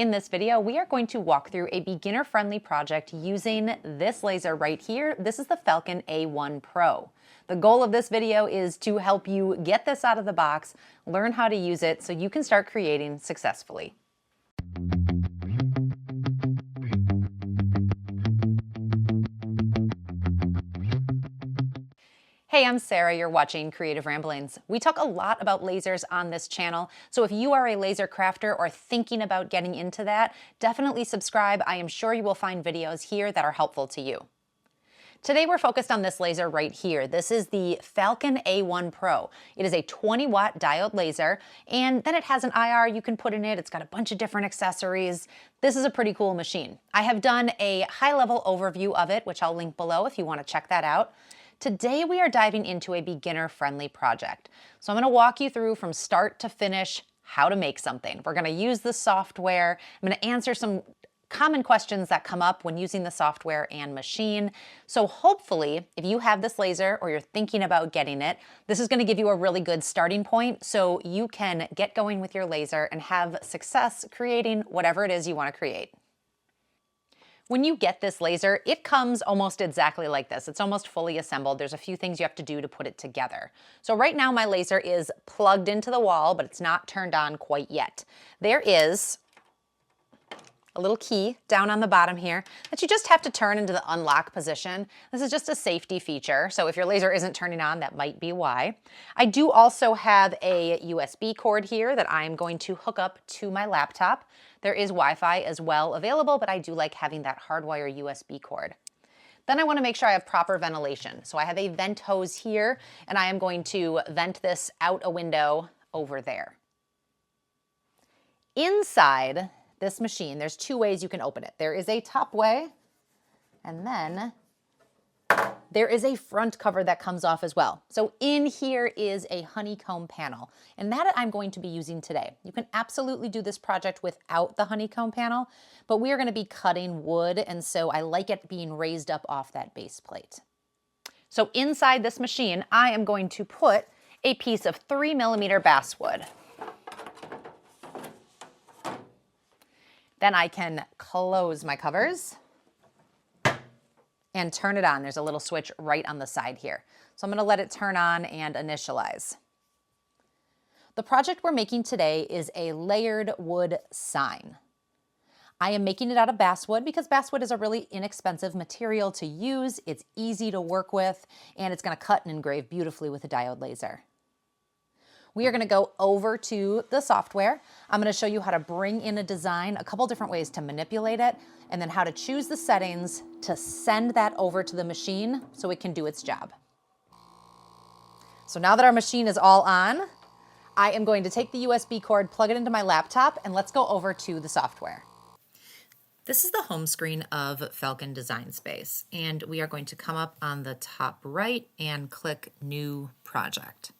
In this video, we are going to walk through a beginner-friendly project using this laser right here. This is the Falcon A1 Pro. The goal of this video is to help you get this out of the box, learn how to use it so you can start creating successfully. Hey, I'm Sarah, you're watching Creative Ramblings. We talk a lot about lasers on this channel, so if you are a laser crafter or thinking about getting into that, definitely subscribe. I am sure you will find videos here that are helpful to you. Today we're focused on this laser right here. This is the Falcon A1 Pro. It is a 20-watt diode laser, and then it has an IR you can put in it. It's got a bunch of different accessories. This is a pretty cool machine. I have done a high-level overview of it, which I'll link below if you want to check that out. Today we are diving into a beginner-friendly project. So I'm going to walk you through from start to finish how to make something. We're going to use the software. I'm going to answer some common questions that come up when using the software and machine. So hopefully, if you have this laser or you're thinking about getting it, this is going to give you a really good starting point so you can get going with your laser and have success creating whatever it is you want to create. When you get this laser, it comes almost exactly like this. It's almost fully assembled. There's a few things you have to do to put it together. So right now my laser is plugged into the wall, but it's not turned on quite yet. There is a little key down on the bottom here that you just have to turn into the unlock position. This is just a safety feature, so if your laser isn't turning on, that might be why. I do also have a USB cord here that I'm going to hook up to my laptop. There is Wi-Fi as well available, but I do like having that hardwire USB cord. Then I want to make sure I have proper ventilation. So I have a vent hose here, and I am going to vent this out a window over there. Inside this machine, there's two ways you can open it. There is a top way, and then there is a front cover that comes off as well. So in here is a honeycomb panel, and that I'm going to be using today. You can absolutely do this project without the honeycomb panel, but we are going to be cutting wood, and so I like it being raised up off that base plate. So inside this machine, I am going to put a piece of 3mm basswood. Then I can close my covers and turn it on. There's a little switch right on the side here. So I'm going to let it turn on and initialize. The project we're making today is a layered wood sign. I am making it out of basswood because basswood is a really inexpensive material to use. It's easy to work with, and it's going to cut and engrave beautifully with a diode laser. We are going to go over to the software. I'm going to show you how to bring in a design, a couple different ways to manipulate it, and then how to choose the settings to send that over to the machine so it can do its job. So now that our machine is all on, I am going to take the USB cord, plug it into my laptop, and let's go over to the software. This is the home screen of Falcon Design Space, and we are going to come up on the top right and click New Project.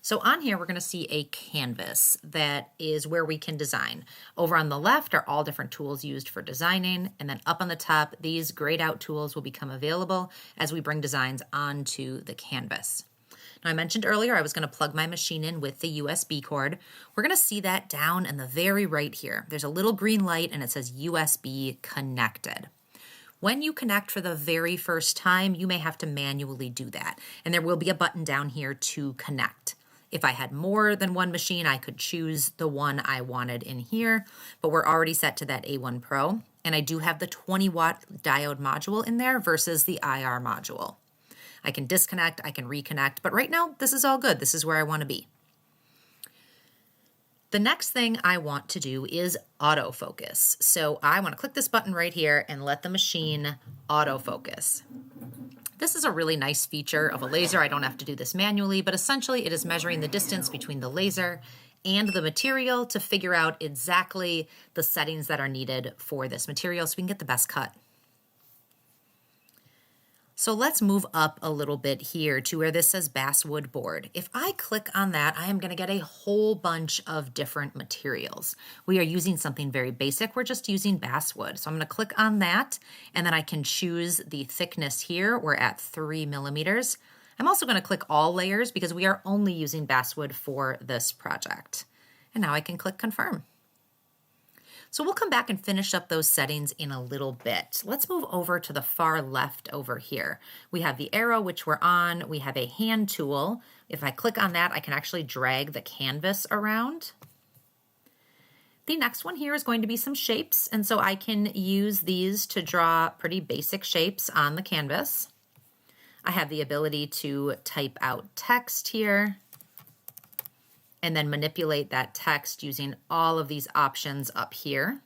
So on here, we're going to see a canvas that is where we can design. Over on the left are all different tools used for designing, and then up on the top, these grayed out tools will become available as we bring designs onto the canvas. Now I mentioned earlier I was going to plug my machine in with the USB cord. We're going to see that down in the very right here. There's a little green light and it says USB connected. When you connect for the very first time, you may have to manually do that, and there will be a button down here to connect. If I had more than one machine, I could choose the one I wanted in here, but we're already set to that A1 Pro, and I do have the 20-watt diode module in there versus the IR module. I can disconnect, I can reconnect, but right now, this is all good. This is where I want to be. The next thing I want to do is autofocus. So I want to click this button right here and let the machine autofocus. This is a really nice feature of a laser. I don't have to do this manually, but essentially it is measuring the distance between the laser and the material to figure out exactly the settings that are needed for this material so we can get the best cut. So let's move up a little bit here to where this says basswood board. If I click on that, I am going to get a whole bunch of different materials. We are using something very basic. We're just using basswood. So I'm going to click on that, and then I can choose the thickness here. We're at 3mm. I'm also going to click all layers because we are only using basswood for this project. And now I can click confirm. So we'll come back and finish up those settings in a little bit. Let's move over to the far left over here. We have the arrow, which we're on. We have a hand tool. If I click on that, I can actually drag the canvas around. The next one here is going to be some shapes, and so I can use these to draw pretty basic shapes on the canvas. I have the ability to type out text here and then manipulate that text using all of these options up here.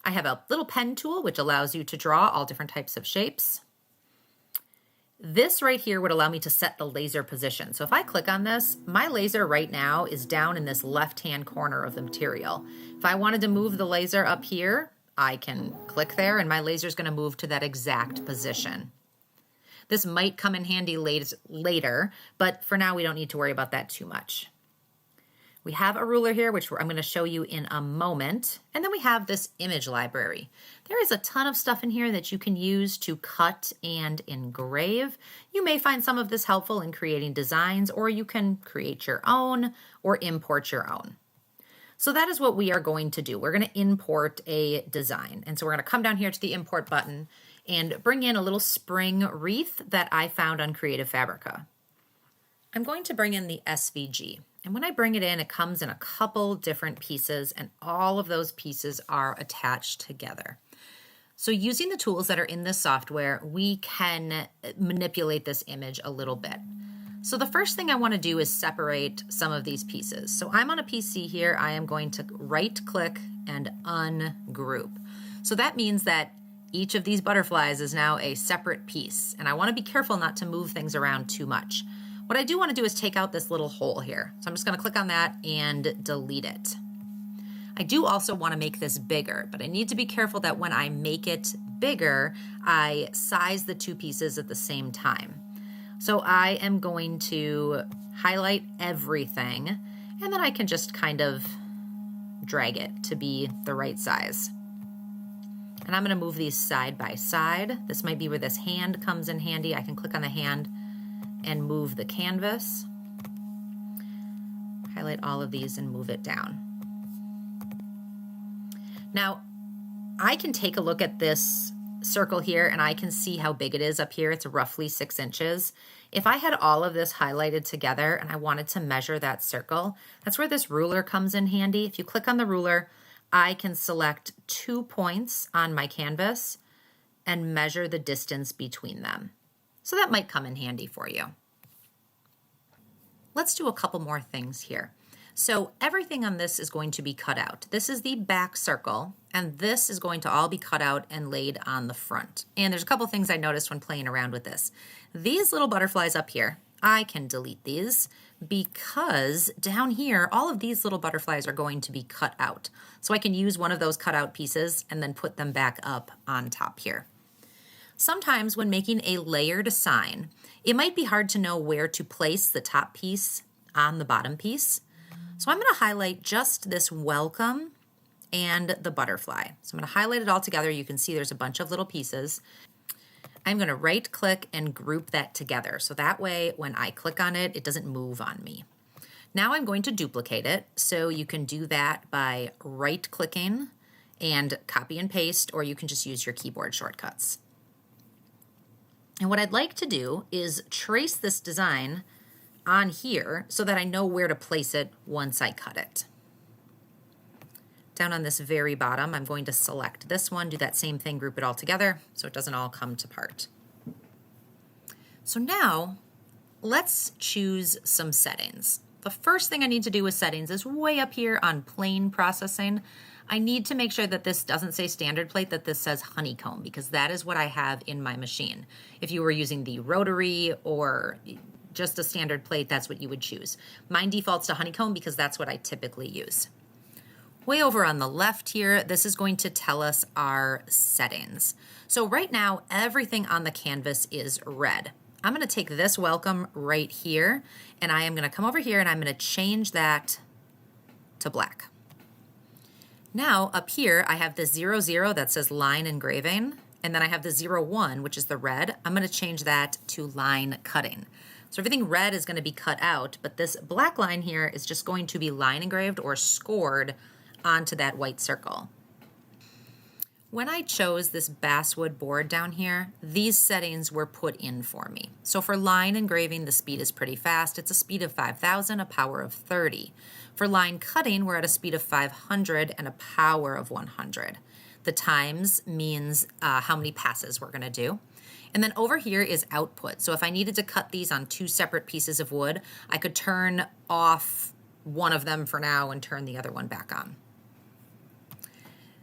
I have a little pen tool which allows you to draw all different types of shapes. This right here would allow me to set the laser position. So if I click on this, my laser right now is down in this left-hand corner of the material. If I wanted to move the laser up here, I can click there and my laser is going to move to that exact position. This might come in handy later, but for now we don't need to worry about that too much. We have a ruler here, which I'm going to show you in a moment. And then we have this image library. There is a ton of stuff in here that you can use to cut and engrave. You may find some of this helpful in creating designs, or you can create your own or import your own. So that is what we are going to do. We're going to import a design. And so we're going to come down here to the import button and bring in a little spring wreath that I found on Creative Fabrica. I'm going to bring in the SVG. And when I bring it in, it comes in a couple different pieces, and all of those pieces are attached together. So using the tools that are in this software, we can manipulate this image a little bit. So the first thing I want to do is separate some of these pieces. So I'm on a PC here. I am going to right-click and ungroup. So that means that each of these butterflies is now a separate piece, and I want to be careful not to move things around too much. What I do want to do is take out this little hole here. So I'm just going to click on that and delete it. I do also want to make this bigger, but I need to be careful that when I make it bigger, I size the two pieces at the same time. So I am going to highlight everything, and then I can just kind of drag it to be the right size. And I'm going to move these side by side. This might be where this hand comes in handy. I can click on the hand and move the canvas. Highlight all of these and move it down. Now, I can take a look at this circle here and I can see how big it is up here. It's roughly 6 inches. If I had all of this highlighted together and I wanted to measure that circle, that's where this ruler comes in handy. If you click on the ruler, I can select 2 points on my canvas and measure the distance between them. So that might come in handy for you. Let's do a couple more things here. So everything on this is going to be cut out. This is the back circle, and this is going to all be cut out and laid on the front. And there's a couple things I noticed when playing around with this. These little butterflies up here, I can delete these because down here, all of these little butterflies are going to be cut out. So I can use one of those cut out pieces and then put them back up on top here. Sometimes when making a layered sign, it might be hard to know where to place the top piece on the bottom piece. So I'm going to highlight just this welcome and the butterfly. So I'm going to highlight it all together. You can see there's a bunch of little pieces. I'm going to right click and group that together. So that way when I click on it, it doesn't move on me. Now I'm going to duplicate it. So you can do that by right clicking and copy and paste, or you can just use your keyboard shortcuts. And what I'd like to do is trace this design on here so that I know where to place it once I cut it. Down on this very bottom, I'm going to select this one, do that same thing, group it all together so it doesn't all come to part. So now let's choose some settings. The first thing I need to do with settings is way up here on plane processing. I need to make sure that this doesn't say standard plate, that this says honeycomb, because that is what I have in my machine. If you were using the rotary or just a standard plate, that's what you would choose. Mine defaults to honeycomb because that's what I typically use. Way over on the left here, this is going to tell us our settings. So right now, everything on the canvas is red. I'm going to take this welcome right here, and I am going to come over here and I'm going to change that to black. Now up here, I have the 00 that says line engraving, and then I have the 01, which is the red. I'm going to change that to line cutting. So everything red is going to be cut out, but this black line here is just going to be line engraved or scored onto that white circle. When I chose this basswood board down here, these settings were put in for me. So for line engraving, the speed is pretty fast. It's a speed of 5,000, a power of 30. For line cutting, we're at a speed of 500 and a power of 100. The times means how many passes we're gonna do. And then over here is output. So if I needed to cut these on 2 separate pieces of wood, I could turn off one of them for now and turn the other one back on.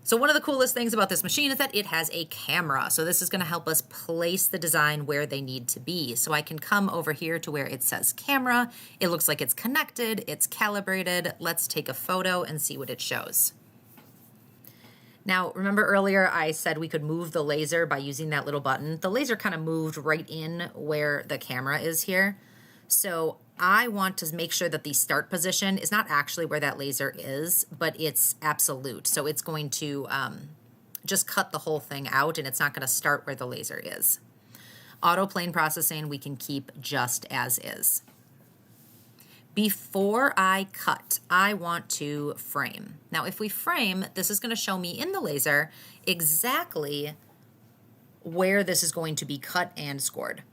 So one of the coolest things about this machine is that it has a camera. So this is going to help us place the design where they need to be. So I can come over here to where it says camera. It looks like it's connected, it's calibrated. Let's take a photo and see what it shows. Now, remember earlier I said we could move the laser by using that little button. The laser kind of moved right in where the camera is here. So I want to make sure that the start position is not actually where that laser is, but it's absolute. So it's going to just cut the whole thing out, and it's not going to start where the laser is. Auto plane processing we can keep just as is. Before I cut, I want to frame. Now if we frame, this is going to show me in the laser exactly where this is going to be cut and scored.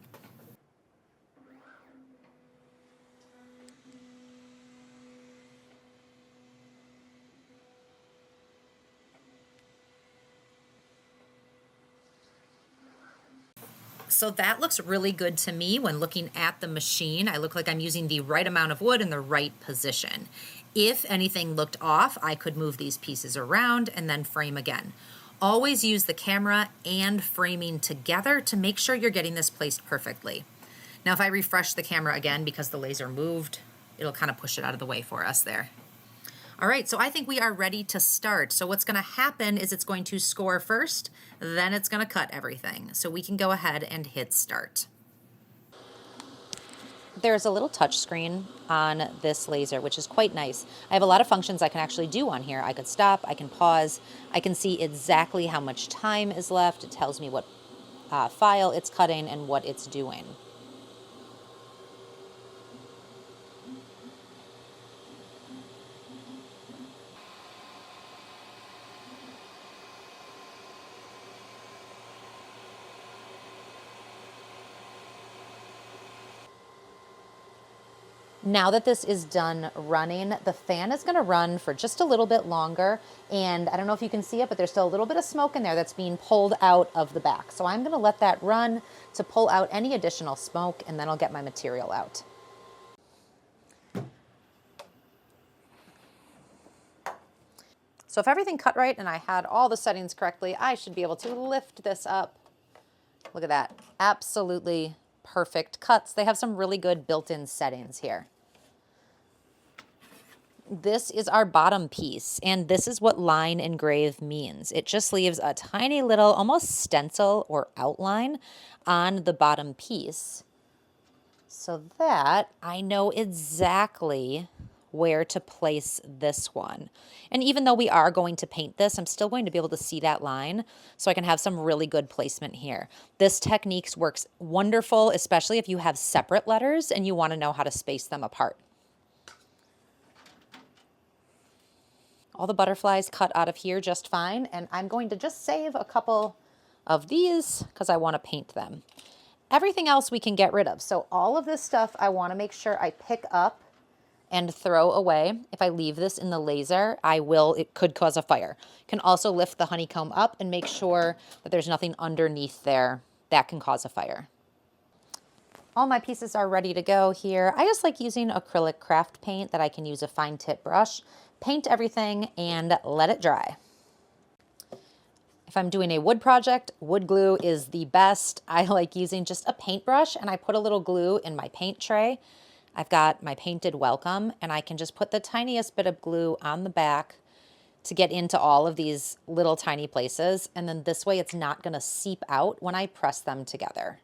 So that looks really good to me when looking at the machine. I look like I'm using the right amount of wood in the right position. If anything looked off, I could move these pieces around and then frame again. Always use the camera and framing together to make sure you're getting this placed perfectly. Now if I refresh the camera again because the laser moved, it'll kind of push it out of the way for us there. All right, so I think we are ready to start. So what's gonna happen is it's going to score first, then it's gonna cut everything. So we can go ahead and hit start. There's a little touch screen on this laser, which is quite nice. I have a lot of functions I can actually do on here. I could stop, I can pause, I can see exactly how much time is left. It tells me what file it's cutting and what it's doing. Now that this is done running, the fan is going to run for just a little bit longer, and I don't know if you can see it, but there's still a little bit of smoke in there that's being pulled out of the back. So I'm going to let that run to pull out any additional smoke, and then I'll get my material out. So if everything cut right and I had all the settings correctly, I should be able to lift this up. Look at that. Absolutely perfect cuts. They have some really good built-in settings here. This is our bottom piece, and this is what line engrave means. It just leaves a tiny little, almost stencil or outline on the bottom piece so that I know exactly where to place this one. And even though we are going to paint this, I'm still going to be able to see that line so I can have some really good placement here. This technique works wonderful, especially if you have separate letters and you want to know how to space them apart. All the butterflies cut out of here just fine, and I'm going to just save a couple of these because I want to paint them. Everything else we can get rid of. So all of this stuff I want to make sure I pick up and throw away. If I leave this in the laser, it could cause a fire. Can also lift the honeycomb up and make sure that there's nothing underneath there that can cause a fire. All my pieces are ready to go here. I just like using acrylic craft paint that I can use a fine tip brush, paint everything and let it dry. If I'm doing a wood project, wood glue is the best. I like using just a paintbrush, and I put a little glue in my paint tray. I've got my painted welcome, and I can just put the tiniest bit of glue on the back to get into all of these little tiny places. And then this way it's not gonna seep out when I press them together.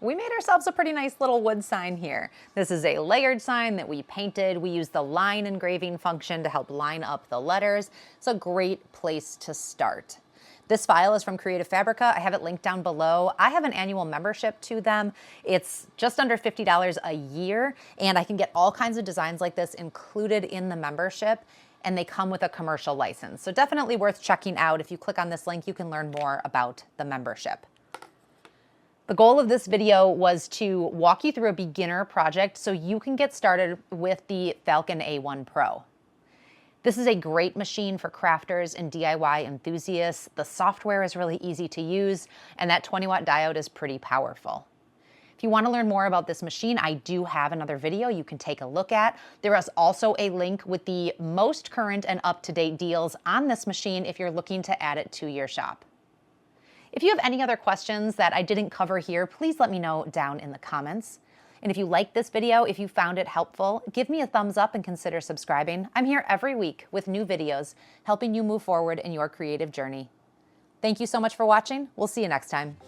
We made ourselves a pretty nice little wood sign here. This is a layered sign that we painted. We used the line engraving function to help line up the letters. It's a great place to start. This file is from Creative Fabrica. I have it linked down below. I have an annual membership to them. It's just under $50 a year, and I can get all kinds of designs like this included in the membership, and they come with a commercial license. So definitely worth checking out. If you click on this link, you can learn more about the membership. The goal of this video was to walk you through a beginner project so you can get started with the Falcon A1 Pro. This is a great machine for crafters and DIY enthusiasts. The software is really easy to use, and that 20-watt diode is pretty powerful. If you want to learn more about this machine, I do have another video you can take a look at. There is also a link with the most current and up-to-date deals on this machine if you're looking to add it to your shop. If you have any other questions that I didn't cover here, please let me know down in the comments. And if you liked this video, if you found it helpful, give me a thumbs up and consider subscribing. I'm here every week with new videos, helping you move forward in your creative journey. Thank you so much for watching. We'll see you next time.